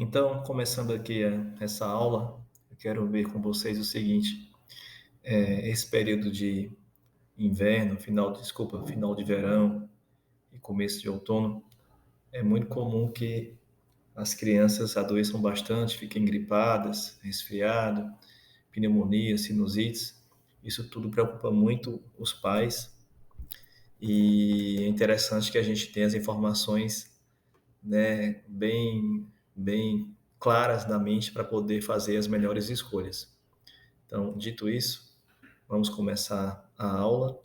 Então, começando aqui essa aula, eu quero ver com vocês o seguinte: esse período de inverno, final de verão e começo de outono, é muito comum que as crianças adoeçam bastante, fiquem gripadas, resfriado, pneumonia, sinusites. Isso tudo preocupa muito os pais e é interessante que a gente tenha as informações, né, bem claras na mente para poder fazer as melhores escolhas. Então, dito isso, vamos começar a aula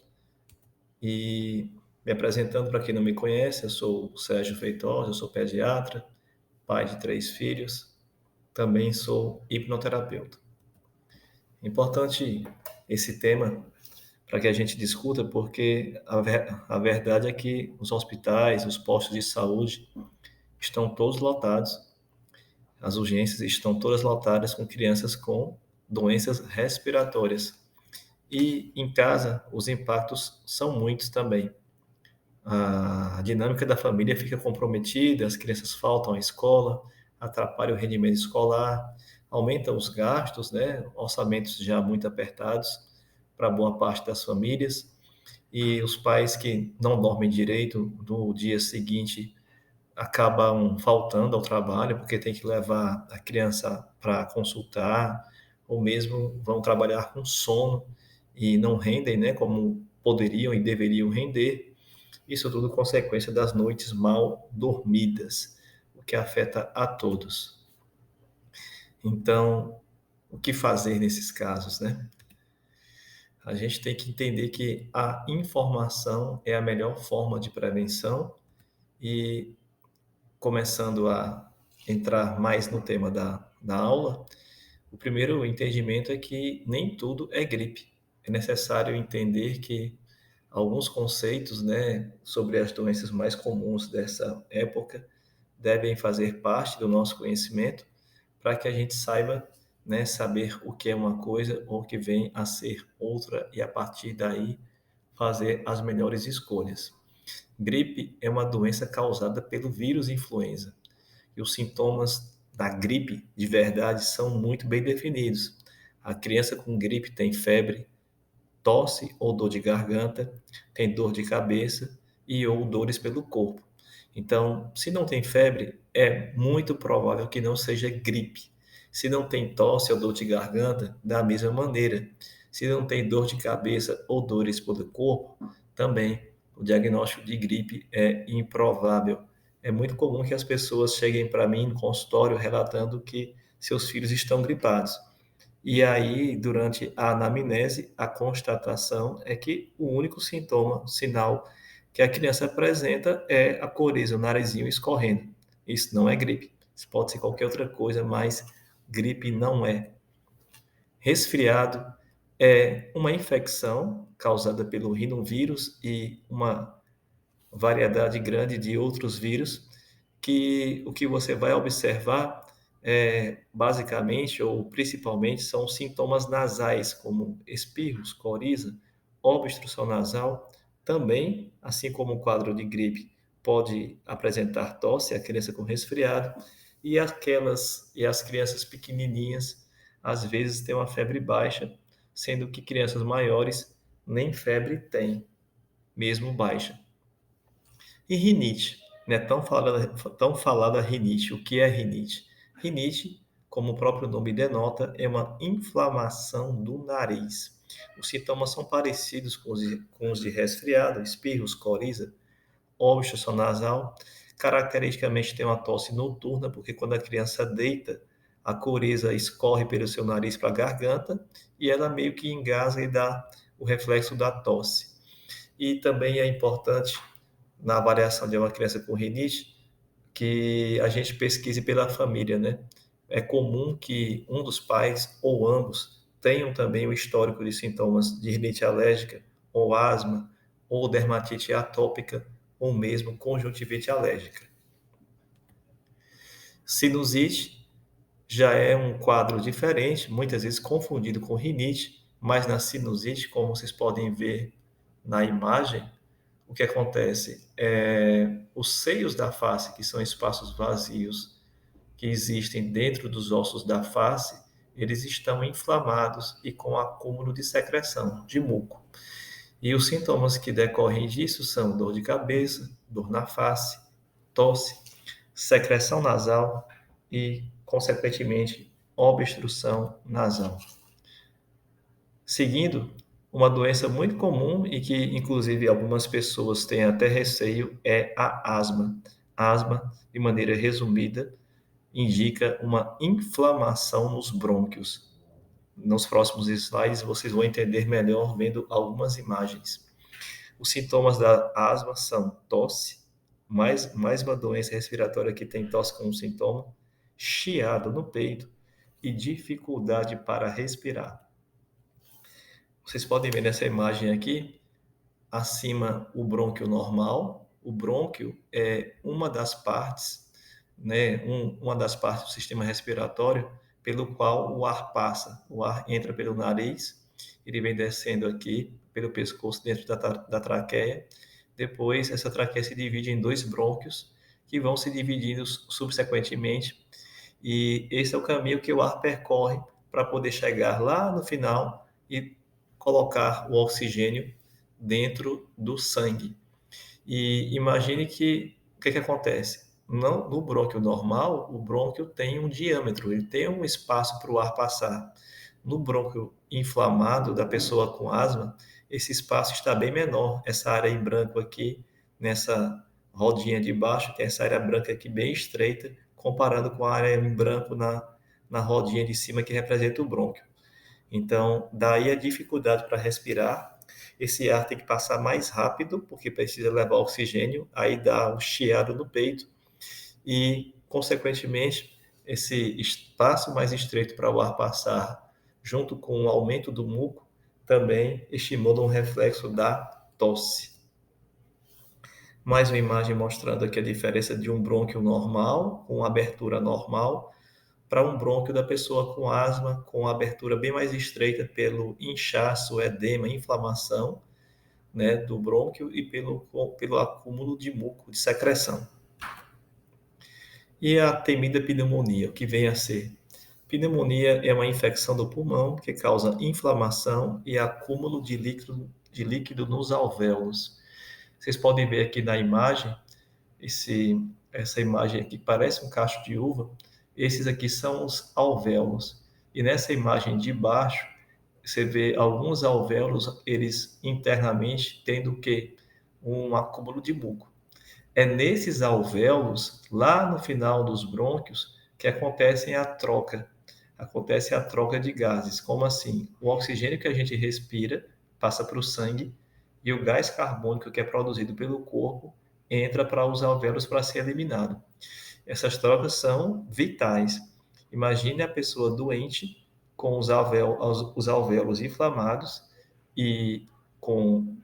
e me apresentando para quem não me conhece, eu sou o Sérgio Feitosa, eu sou pediatra, pai de 3 filhos, também sou hipnoterapeuta. É importante esse tema para que a gente discuta, porque a verdade é que os hospitais, os postos de saúde estão todos lotados. As urgências estão todas lotadas com crianças com doenças respiratórias. E em casa, os impactos são muitos também. A dinâmica da família fica comprometida, as crianças faltam à escola, atrapalha o rendimento escolar, aumenta os gastos, né? Orçamentos já muito apertados para boa parte das famílias. E os pais que não dormem direito no dia seguinte acabam faltando ao trabalho porque tem que levar a criança para consultar, ou mesmo vão trabalhar com sono e não rendem, né, como poderiam e deveriam render. Isso tudo consequência das noites mal dormidas, o que afeta a todos. Então, o que fazer nesses casos, né? A gente tem que entender que a informação é a melhor forma de prevenção e começando a entrar mais no tema da aula, o primeiro entendimento é que nem tudo é gripe. É necessário entender que alguns conceitos, né, sobre as doenças mais comuns dessa época devem fazer parte do nosso conhecimento para que a gente saiba, né, saber o que é uma coisa ou o que vem a ser outra e a partir daí fazer as melhores escolhas. Gripe é uma doença causada pelo vírus influenza e os sintomas da gripe de verdade são muito bem definidos. A criança com gripe tem febre, tosse ou dor de garganta, tem dor de cabeça e ou dores pelo corpo. Então, se não tem febre, é muito provável que não seja gripe. Se não tem tosse ou dor de garganta, da mesma maneira. Se não tem dor de cabeça ou dores pelo corpo, também o diagnóstico de gripe é improvável. É muito comum que as pessoas cheguem para mim no consultório relatando que seus filhos estão gripados. E aí, durante a anamnese, a constatação é que o único sintoma, sinal que a criança apresenta é a coriza, o narizinho escorrendo. Isso não é gripe. Isso pode ser qualquer outra coisa, mas gripe não é. Resfriado é uma infecção causada pelo rinovírus e uma variedade grande de outros vírus, que o que você vai observar basicamente ou principalmente são sintomas nasais, como espirros, coriza, obstrução nasal, também, assim como o quadro de gripe, pode apresentar tosse, a criança com resfriado, e as crianças pequenininhas às vezes têm uma febre baixa, sendo que crianças maiores nem febre têm, mesmo baixa. E rinite, né? Tão falada rinite. O que é rinite? Rinite, como o próprio nome denota, é uma inflamação do nariz. Os sintomas são parecidos com os de resfriado, espirros, coriza, obstrução nasal. Caracteristicamente tem uma tosse noturna, porque quando a criança deita, a coriza escorre pelo seu nariz para a garganta e ela meio que engasga e dá o reflexo da tosse. E também é importante na avaliação de uma criança com rinite, que a gente pesquise pela família, né? É comum que um dos pais ou ambos tenham também o histórico de sintomas de rinite alérgica, ou asma, ou dermatite atópica, ou mesmo conjuntivite alérgica. Sinusite já é um quadro diferente, muitas vezes confundido com rinite, mas na sinusite, como vocês podem ver na imagem, o que acontece? Os seios da face, que são espaços vazios que existem dentro dos ossos da face, eles estão inflamados e com acúmulo de secreção, de muco. E os sintomas que decorrem disso são dor de cabeça, dor na face, tosse, secreção nasal e, consequentemente, obstrução nasal. Seguindo, uma doença muito comum e que, inclusive, algumas pessoas têm até receio é a asma. A asma, de maneira resumida, indica uma inflamação nos brônquios. Nos próximos slides vocês vão entender melhor vendo algumas imagens. Os sintomas da asma são tosse, mais uma doença respiratória que tem tosse como sintoma, chiado no peito e dificuldade para respirar. Vocês podem ver nessa imagem aqui, acima o brônquio normal. O brônquio é uma das partes, né, uma das partes do sistema respiratório pelo qual o ar passa. O ar entra pelo nariz, ele vem descendo aqui pelo pescoço dentro da traqueia. Depois, essa traqueia se divide em 2 brônquios, que vão se dividindo subsequentemente. E esse é o caminho que o ar percorre para poder chegar lá no final e colocar o oxigênio dentro do sangue. E imagine que o que acontece? No brônquio normal, o brônquio tem um diâmetro, ele tem um espaço para o ar passar. No brônquio inflamado da pessoa com asma, esse espaço está bem menor. Essa área em branco aqui, nessa rodinha de baixo, tem essa área branca aqui bem estreita, comparando com a área em branco na rodinha de cima que representa o brônquio. Então, daí a dificuldade para respirar. Esse ar tem que passar mais rápido, porque precisa levar oxigênio, aí dá um chiado no peito e, consequentemente, esse espaço mais estreito para o ar passar, junto com o aumento do muco, também estimula um reflexo da tosse. Mais uma imagem mostrando aqui a diferença de um brônquio normal, com abertura normal, para um brônquio da pessoa com asma, com abertura bem mais estreita pelo inchaço, edema, inflamação, né, do brônquio e pelo acúmulo de muco, de secreção. E a temida pneumonia, o que vem a ser? Pneumonia é uma infecção do pulmão que causa inflamação e acúmulo de líquido nos alvéolos. Vocês podem ver aqui na imagem, essa imagem aqui parece um cacho de uva. Esses aqui são os alvéolos. E nessa imagem de baixo, você vê alguns alvéolos, eles internamente tendo o quê? Um acúmulo de muco. É nesses alvéolos, lá no final dos brônquios, que acontece a troca. Acontece a troca de gases. Como assim? O oxigênio que a gente respira passa para o sangue e o gás carbônico que é produzido pelo corpo entra para os alvéolos para ser eliminado. Essas trocas são vitais. Imagine a pessoa doente com os alvéolos inflamados e com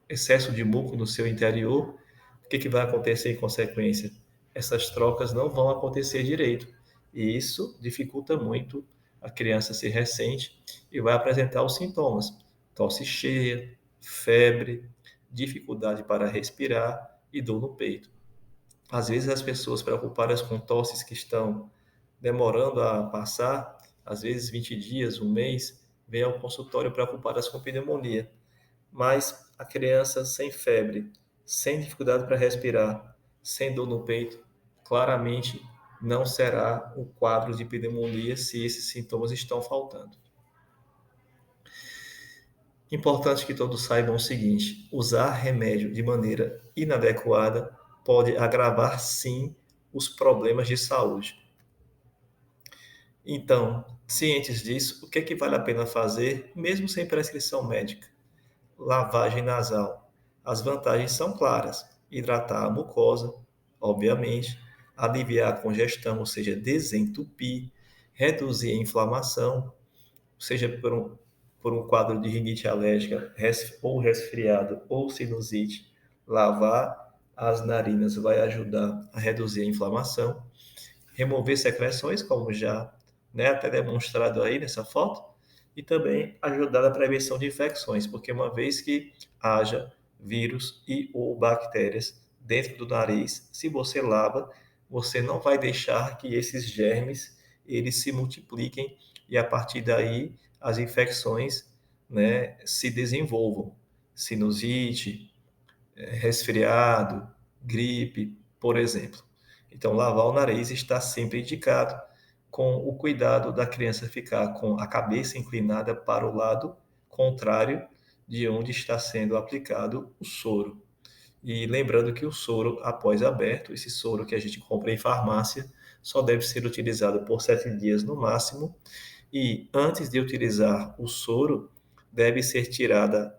excesso de muco no seu interior. O que vai acontecer em consequência? Essas trocas não vão acontecer direito. E isso dificulta muito a criança ser recente e vai apresentar os sintomas: tosse cheia, febre, dificuldade para respirar e dor no peito. Às vezes as pessoas preocupadas com tosses que estão demorando a passar, às vezes 20 dias, um mês, vêm ao consultório preocupadas com pneumonia. Mas a criança sem febre, sem dificuldade para respirar, sem dor no peito, claramente não será um quadro de pneumonia se esses sintomas estão faltando. Importante que todos saibam o seguinte: usar remédio de maneira inadequada pode agravar, sim, os problemas de saúde. Então, cientes disso, o que é que vale a pena fazer, mesmo sem prescrição médica? Lavagem nasal. As vantagens são claras: hidratar a mucosa, obviamente, aliviar a congestão, ou seja, desentupir, reduzir a inflamação, seja por um quadro de rinite alérgica, ou resfriado, ou sinusite. Lavar as narinas vai ajudar a reduzir a inflamação, remover secreções, como já, né, até demonstrado aí nessa foto, e também ajudar na prevenção de infecções, porque uma vez que haja vírus e ou bactérias dentro do nariz, se você lava, você não vai deixar que esses germes eles se multipliquem e a partir daí as infecções, né, se desenvolvam. Sinusite, resfriado, gripe, por exemplo. Então, lavar o nariz está sempre indicado, com o cuidado da criança ficar com a cabeça inclinada para o lado contrário de onde está sendo aplicado o soro. E lembrando que o soro, após aberto, esse soro que a gente compra em farmácia, só deve ser utilizado por 7 dias no máximo. E antes de utilizar o soro, deve ser tirada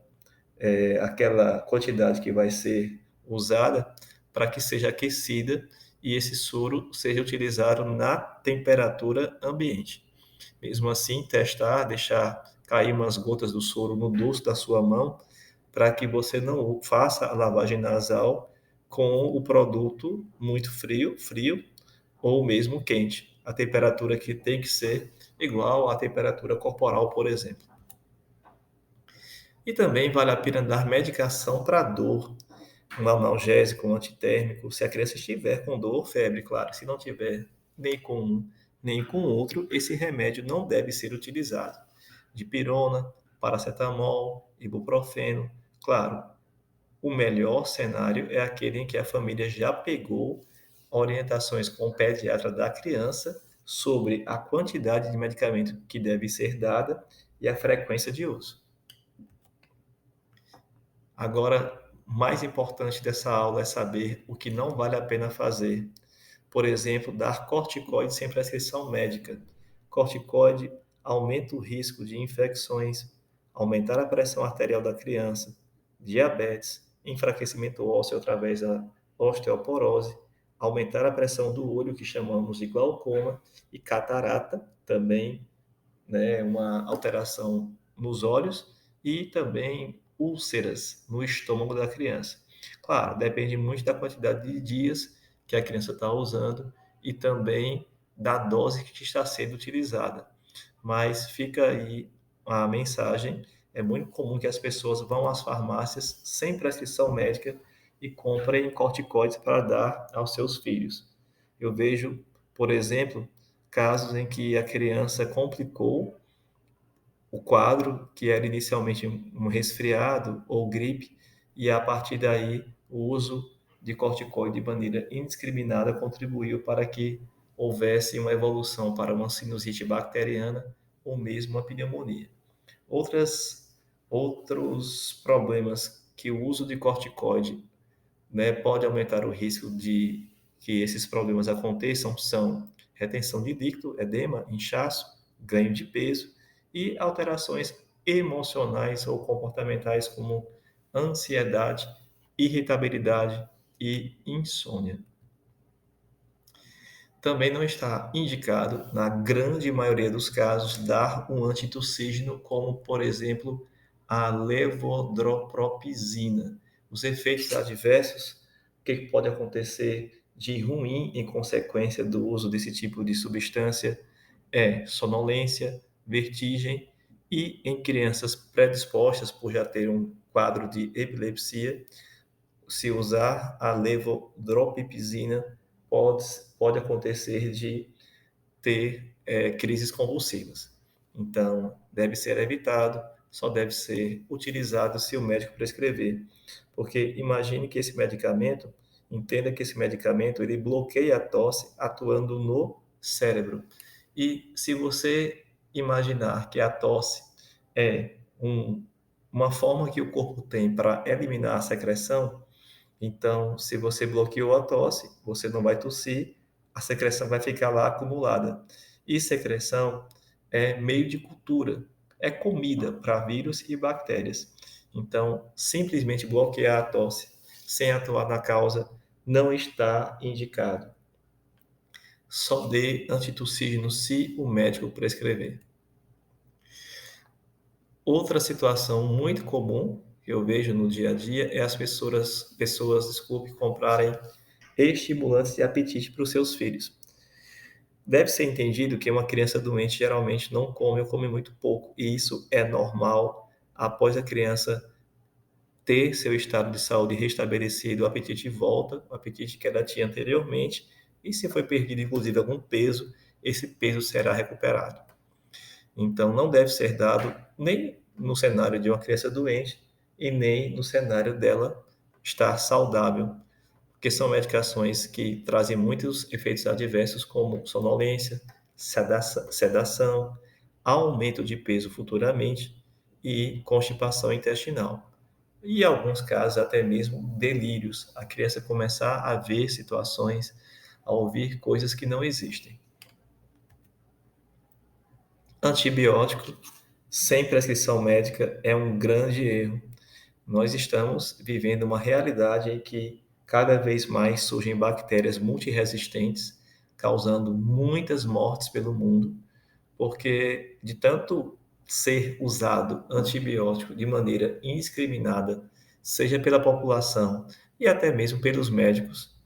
aquela quantidade que vai ser usada para que seja aquecida e esse soro seja utilizado na temperatura ambiente. Mesmo assim, testar, deixar cair umas gotas do soro no dorso da sua mão, para que você não faça a lavagem nasal com o produto muito frio ou mesmo quente. A temperatura que tem que ser igual à temperatura corporal, por exemplo. E também vale a pena dar medicação para dor, um analgésico, um antitérmico, se a criança estiver com dor ou febre, claro. Se não tiver nem com um, nem com outro, esse remédio não deve ser utilizado. Dipirona, paracetamol, ibuprofeno. Claro, o melhor cenário é aquele em que a família já pegou orientações com o pediatra da criança sobre a quantidade de medicamento que deve ser dada e a frequência de uso. Agora, mais importante dessa aula é saber o que não vale a pena fazer. Por exemplo, dar corticoide sem prescrição médica. Corticoide aumenta o risco de infecções, aumentar a pressão arterial da criança, diabetes, enfraquecimento ósseo através da osteoporose, aumentar a pressão do olho, que chamamos de glaucoma, e catarata, também, né, uma alteração nos olhos, e também úlceras no estômago da criança. Claro, depende muito da quantidade de dias que a criança está usando e também da dose que está sendo utilizada. Mas fica aí a mensagem: é muito comum que as pessoas vão às farmácias sem prescrição médica e comprem corticoides para dar aos seus filhos. Eu vejo, por exemplo, casos em que a criança complicou o quadro, que era inicialmente um resfriado ou gripe, e a partir daí o uso de corticoide de maneira indiscriminada contribuiu para que houvesse uma evolução para uma sinusite bacteriana ou mesmo uma pneumonia. Outros problemas que o uso de corticoide, né, pode aumentar o risco de que esses problemas aconteçam são retenção de líquido, edema, inchaço, ganho de peso e alterações emocionais ou comportamentais como ansiedade, irritabilidade e insônia. Também não está indicado, na grande maioria dos casos, dar um antitussígeno, como, por exemplo, a levodropropizina. Os efeitos adversos, o que pode acontecer de ruim em consequência do uso desse tipo de substância é sonolência, vertigem e, em crianças predispostas por já ter um quadro de epilepsia, se usar a levodropipizina, pode acontecer de ter crises convulsivas. Então, deve ser evitado, só deve ser utilizado se o médico prescrever. Porque imagine que esse medicamento, entenda que esse medicamento ele bloqueia a tosse atuando no cérebro. E se você imaginar que a tosse é uma forma que o corpo tem para eliminar a secreção, então, se você bloqueou a tosse, você não vai tossir, a secreção vai ficar lá acumulada. E secreção é meio de cultura, é comida para vírus e bactérias. Então, simplesmente bloquear a tosse sem atuar na causa não está indicado. Só dê antitussígeno se o médico prescrever. Outra situação muito comum que eu vejo no dia a dia é as pessoas, comprarem estimulantes de apetite para os seus filhos. Deve ser entendido que uma criança doente geralmente não come ou come muito pouco, e isso é normal após a criança ter seu estado de saúde restabelecido, o apetite volta, o apetite que ela tinha anteriormente, E se foi perdido, inclusive, algum peso, esse peso será recuperado. Então, não deve ser dado nem no cenário de uma criança doente e nem no cenário dela estar saudável, porque são medicações que trazem muitos efeitos adversos, como sonolência, sedação, aumento de peso futuramente e constipação intestinal. E em alguns casos, até mesmo delírios, a criança começar a ver situações, a ouvir coisas que não existem. Antibiótico sem prescrição médica é um grande erro. Nós estamos vivendo uma realidade em que cada vez mais surgem bactérias multiresistentes, causando muitas mortes pelo mundo, porque de tanto ser usado antibiótico de maneira indiscriminada, seja pela população e até mesmo pelos médicos.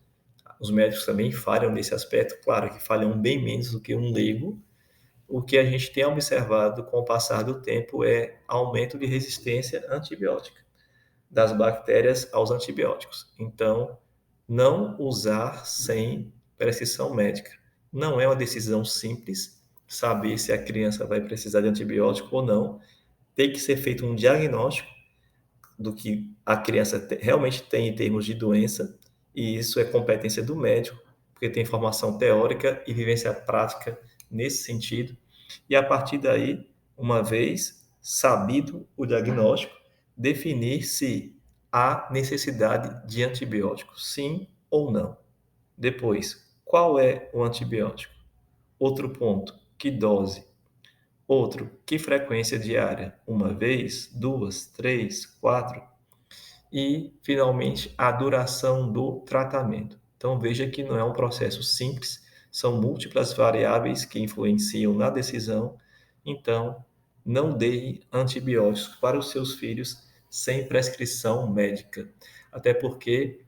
Os médicos também falham nesse aspecto, claro que falham bem menos do que um leigo. O que a gente tem observado com o passar do tempo é aumento de resistência antibiótica das bactérias aos antibióticos. Então, não usar sem prescrição médica. Não é uma decisão simples saber se a criança vai precisar de antibiótico ou não. Tem que ser feito um diagnóstico do que a criança realmente tem em termos de doença, e isso é competência do médico, porque tem formação teórica e vivência prática nesse sentido. E a partir daí, uma vez sabido o diagnóstico, definir se há necessidade de antibiótico, sim ou não. Depois, qual é o antibiótico? Outro ponto, que dose? Outro, que frequência diária? Uma vez, duas, três, quatro? E, finalmente, a duração do tratamento. Então, veja que não é um processo simples, são múltiplas variáveis que influenciam na decisão. Então, não dê antibióticos para os seus filhos sem prescrição médica, até porque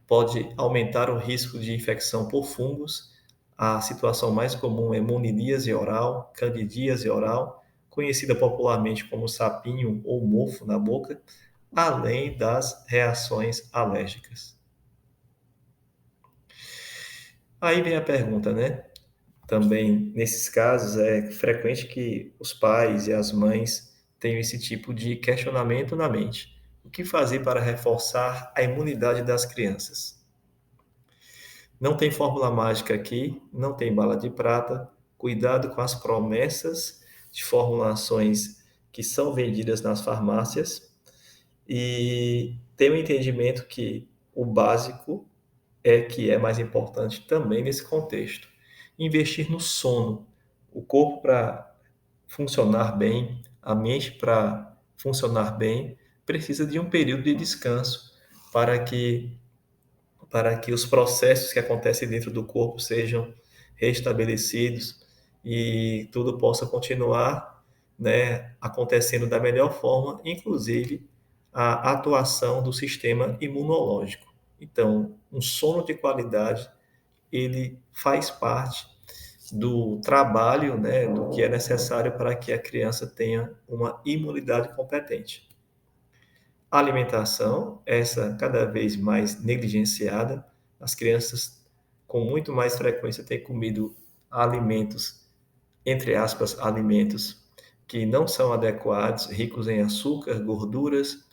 pode aumentar o risco de infecção por fungos. A situação mais comum é monidíase oral, candidíase oral, conhecida popularmente como sapinho ou mofo na boca, além das reações alérgicas. Aí vem a pergunta, né? Também, nesses casos, é frequente que os pais e as mães tenham esse tipo de questionamento na mente. O que fazer para reforçar a imunidade das crianças? Não tem fórmula mágica aqui, não tem bala de prata. Cuidado com as promessas de formulações que são vendidas nas farmácias e ter o entendimento que o básico é que é mais importante também nesse contexto. Investir no sono, o corpo para funcionar bem, a mente para funcionar bem, precisa de um período de descanso para que os processos que acontecem dentro do corpo sejam restabelecidos e tudo possa continuar, né, acontecendo da melhor forma, inclusive a atuação do sistema imunológico. Então, um sono de qualidade, ele faz parte do trabalho, né, do que é necessário para que a criança tenha uma imunidade competente. A alimentação, essa cada vez mais negligenciada, as crianças com muito mais frequência têm comido alimentos, entre aspas, alimentos que não são adequados, ricos em açúcar, gorduras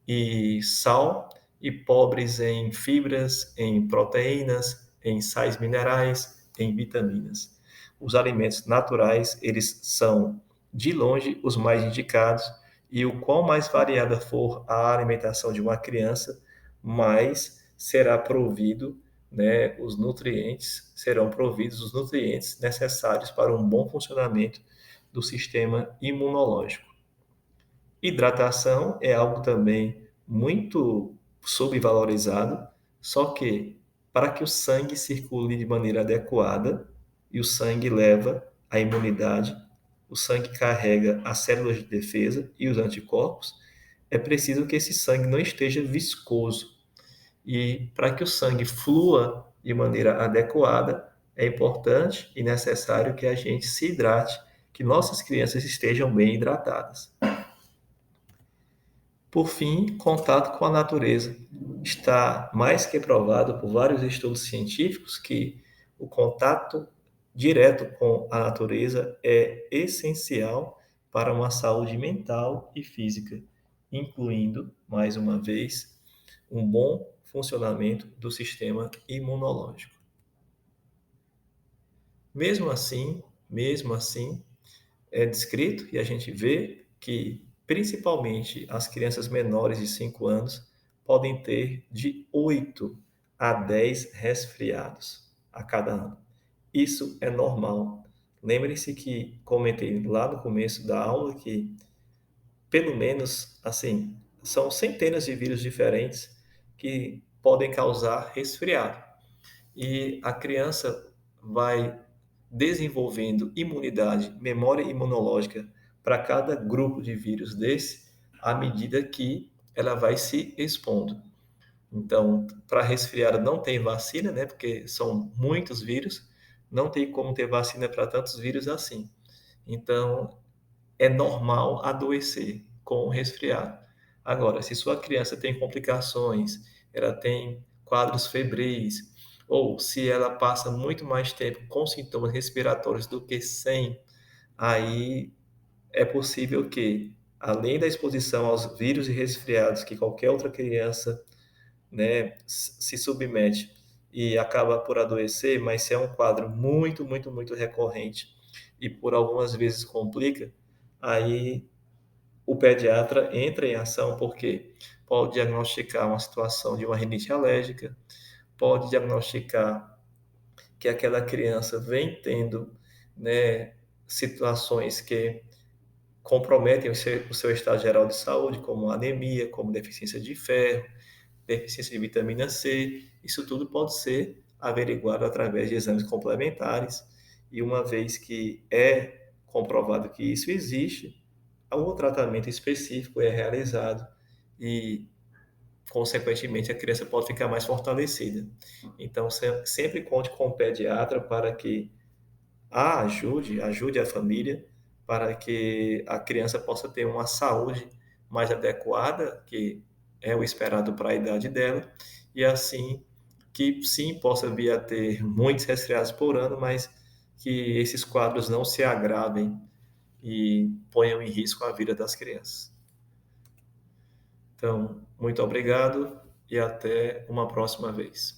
e sal, e pobres em fibras, em proteínas, em sais minerais, em vitaminas. Os alimentos naturais, eles são de longe os mais indicados, e o quão mais variada for a alimentação de uma criança, mais será provido, né, os nutrientes, serão providos os nutrientes necessários para um bom funcionamento do sistema imunológico. Hidratação é algo também muito subvalorizado, só que para que o sangue circule de maneira adequada, e o sangue leva a imunidade, o sangue carrega as células de defesa e os anticorpos, é preciso que esse sangue não esteja viscoso. E para que o sangue flua de maneira adequada, é importante e necessário que a gente se hidrate, que nossas crianças estejam bem hidratadas. Por fim, contato com a natureza. Está mais que provado por vários estudos científicos que o contato direto com a natureza é essencial para uma saúde mental e física, incluindo, mais uma vez, um bom funcionamento do sistema imunológico. Mesmo assim, é descrito e a gente vê que, principalmente, as crianças menores de 5 anos podem ter de 8 a 10 resfriados a cada ano. Isso é normal. Lembre-se que comentei lá no começo da aula que, pelo menos, assim, são centenas de vírus diferentes que podem causar resfriado. E a criança vai desenvolvendo imunidade, memória imunológica para cada grupo de vírus desse, à medida que ela vai se expondo. Então, para resfriado não tem vacina, né? Porque são muitos vírus, não tem como ter vacina para tantos vírus assim. Então, é normal adoecer com o resfriado. Agora, se sua criança tem complicações, ela tem quadros febris, ou se ela passa muito mais tempo com sintomas respiratórios do que sem, aí é possível que, além da exposição aos vírus e resfriados que qualquer outra criança, né, se submete e acaba por adoecer, mas se é um quadro muito, muito, muito recorrente e por algumas vezes complica, aí o pediatra entra em ação porque pode diagnosticar uma situação de uma rinite alérgica, pode diagnosticar que aquela criança vem tendo, né, situações que comprometem o seu estado geral de saúde, como anemia, como deficiência de ferro, deficiência de vitamina C. Isso tudo pode ser averiguado através de exames complementares, e uma vez que é comprovado que isso existe, o tratamento específico é realizado e, consequentemente, a criança pode ficar mais fortalecida. Então, sempre conte com o pediatra para que ajude a família, para que a criança possa ter uma saúde mais adequada, que é o esperado para a idade dela, e assim que sim possa vir a ter muitos resfriados por ano, mas que esses quadros não se agravem e ponham em risco a vida das crianças. Então, muito obrigado e até uma próxima vez.